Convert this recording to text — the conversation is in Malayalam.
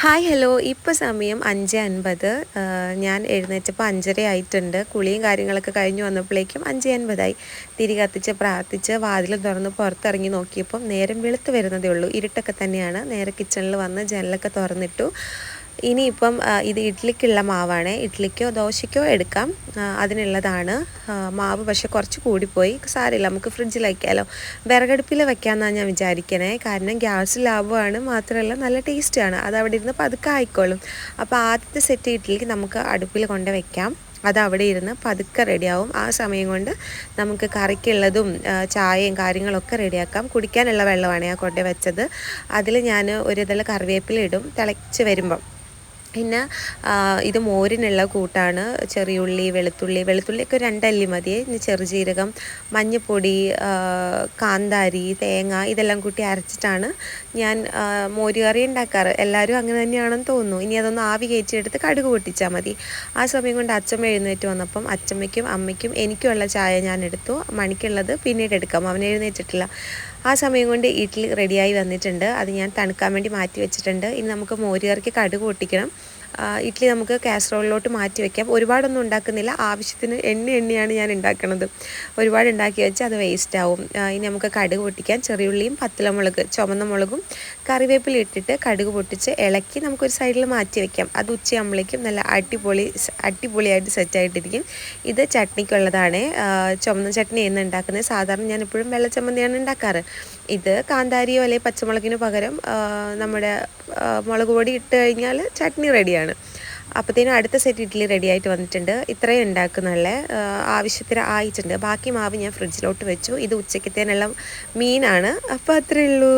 ഹായ് ഹലോ ഇപ്പോൾ സമയം 5:50. ഞാൻ എഴുന്നേറ്റപ്പോൾ 5:30 ആയിട്ടുണ്ട്. കുളിയും കാര്യങ്ങളൊക്കെ കഴിഞ്ഞ് വന്നപ്പോഴേക്കും 5:50 തിരി കത്തിച്ച് പ്രാർത്ഥിച്ച് വാതിൽ തുറന്ന് പുറത്തിറങ്ങി നോക്കിയപ്പം നേരം വെളുത്ത് വരുന്നതേ ഉള്ളൂ. ഇരുട്ടൊക്കെ തന്നെയാണ്. നേരെ കിച്ചണിൽ വന്ന് ജനലൊക്കെ തുറന്നിട്ടു. ഇനിയിപ്പം ഇത് ഇഡ്ഡലിക്കുള്ള മാവാണ്. ഇഡ്ഡലിക്കോ ദോശയ്ക്കോ എടുക്കാം, അതിനുള്ളതാണ് മാവ്. പക്ഷേ കുറച്ച് കൂടിപ്പോയി, സാരമില്ല, നമുക്ക് ഫ്രിഡ്ജിൽ വയ്ക്കാമല്ലോ. വിറകടുപ്പിൽ വയ്ക്കാമെന്നാണ് ഞാൻ വിചാരിക്കണേ. കാരണം ഗ്യാസ് ലാഭമാണ്, മാത്രമല്ല നല്ല ടേസ്റ്റാണ്. അത് അവിടെ ഇരുന്ന് പതുക്കെ ആയിക്കോളും. അപ്പോൾ ആദ്യത്തെ സെറ്റ് ഇഡ്ഡലിക്ക് നമുക്ക് അടുപ്പിൽ കൊണ്ട് വയ്ക്കാം. അത് അവിടെ ഇരുന്ന് പതുക്കെ റെഡിയാവും. ആ സമയം കൊണ്ട് നമുക്ക് കറിക്കുള്ളതും ചായയും കാര്യങ്ങളൊക്കെ റെഡിയാക്കാം. കുടിക്കാനുള്ള വെള്ളമാണ് ഞാൻ കൊണ്ടു വെച്ചത്. അതിൽ ഞാൻ ഒരു ഇതൾ കറിവേപ്പില ഇടും തിളച്ച് വരുമ്പം. പിന്നെ ഇത് മോരിനുള്ള കൂട്ടാണ്. ചെറിയുള്ളി, വെളുത്തുള്ളിയൊക്കെ 2 അല്ലി മതി. ഇനി ചെറുജീരകം, മഞ്ഞൾപ്പൊടി, കാന്താരി, തേങ്ങ ഇതെല്ലാം കൂട്ടി അരച്ചിട്ടാണ് ഞാൻ മോര് കറി ഉണ്ടാക്കാറ്. എല്ലാവരും അങ്ങനെ തന്നെയാണെന്ന് തോന്നുന്നു. ഇനി അതൊന്ന് ആവി കയറ്റിയെടുത്ത് കടുക് പൊട്ടിച്ചാൽ മതി. ആ സമയം കൊണ്ട് അച്ചമ്മ എഴുന്നേറ്റ് വന്നപ്പം അച്ചമ്മയ്ക്കും അമ്മയ്ക്കും എനിക്കുള്ള ചായ ഞാൻ എടുത്തു. മണിക്കുള്ളത് പിന്നീട് എടുക്കാം, അവൻ എഴുന്നേറ്റിട്ടില്ല. ആ സമയം കൊണ്ട് ഇഡ്ഡലി റെഡിയായി വന്നിട്ടുണ്ട്. അത് ഞാൻ തണുക്കാൻ വേണ്ടി മാറ്റി വെച്ചിട്ടുണ്ട്. ഇനി നമുക്ക് മോര് കറിക്ക് കടുക് പൊട്ടിക്കണം. ഇഡ്ഡലി നമുക്ക് കാസറോളിലോട്ട് മാറ്റി വയ്ക്കാം. ഒരുപാടൊന്നും ഉണ്ടാക്കുന്നില്ല, ആവശ്യത്തിന് എണ്ണയാണ് ഞാൻ ഉണ്ടാക്കുന്നത്. ഒരുപാട് ഉണ്ടാക്കി വെച്ച് അത് വേസ്റ്റ് ആവും. ഇനി നമുക്ക് കടുക് പൊട്ടിക്കാൻ ചെറിയുള്ളിയും പത്തലമുളക്, ചുവന്ന മുളകും കറിവേപ്പില ഇട്ടിട്ട് കടുക് പൊട്ടിച്ച് ഇളക്കി നമുക്കൊരു സൈഡിൽ മാറ്റി വയ്ക്കാം. അത് ഉച്ചയാകുമ്പോഴേക്കും നല്ല അടിപൊളിയായിട്ട് സെറ്റായിട്ടിരിക്കും. ഇത് ചട്നിക്കുള്ളതാണ്. ചുവന്ന ചട്നി എന്ന് ഉണ്ടാക്കുന്നത്. സാധാരണ ഞാൻ എപ്പോഴും വെള്ള ചമ്മന്തിയാണ് ഉണ്ടാക്കാറ്. ഇത് കാന്താരിയോ അല്ലെങ്കിൽ പച്ചമുളകിന് പകരം നമ്മുടെ മുളക് പൊടി ഇട്ട് കഴിഞ്ഞാൽ ചട്നി റെഡിയാണ്. അപ്പോഴത്തേനും അടുത്ത സെറ്റ് ഇഡ്ഡലി റെഡി ആയിട്ട് വന്നിട്ടുണ്ട്. ഇത്രയും ഉണ്ടാക്കുന്നുള്ള ആവശ്യത്തിന് ആയിട്ടുണ്ട്. ബാക്കി മാവ് ഞാൻ ഫ്രിഡ്ജിലോട്ട് വെച്ചു. ഇത് ഉച്ചക്കത്തേനുള്ള മീനാണ്. അപ്പോൾ അത്രയേ ഉള്ളൂ.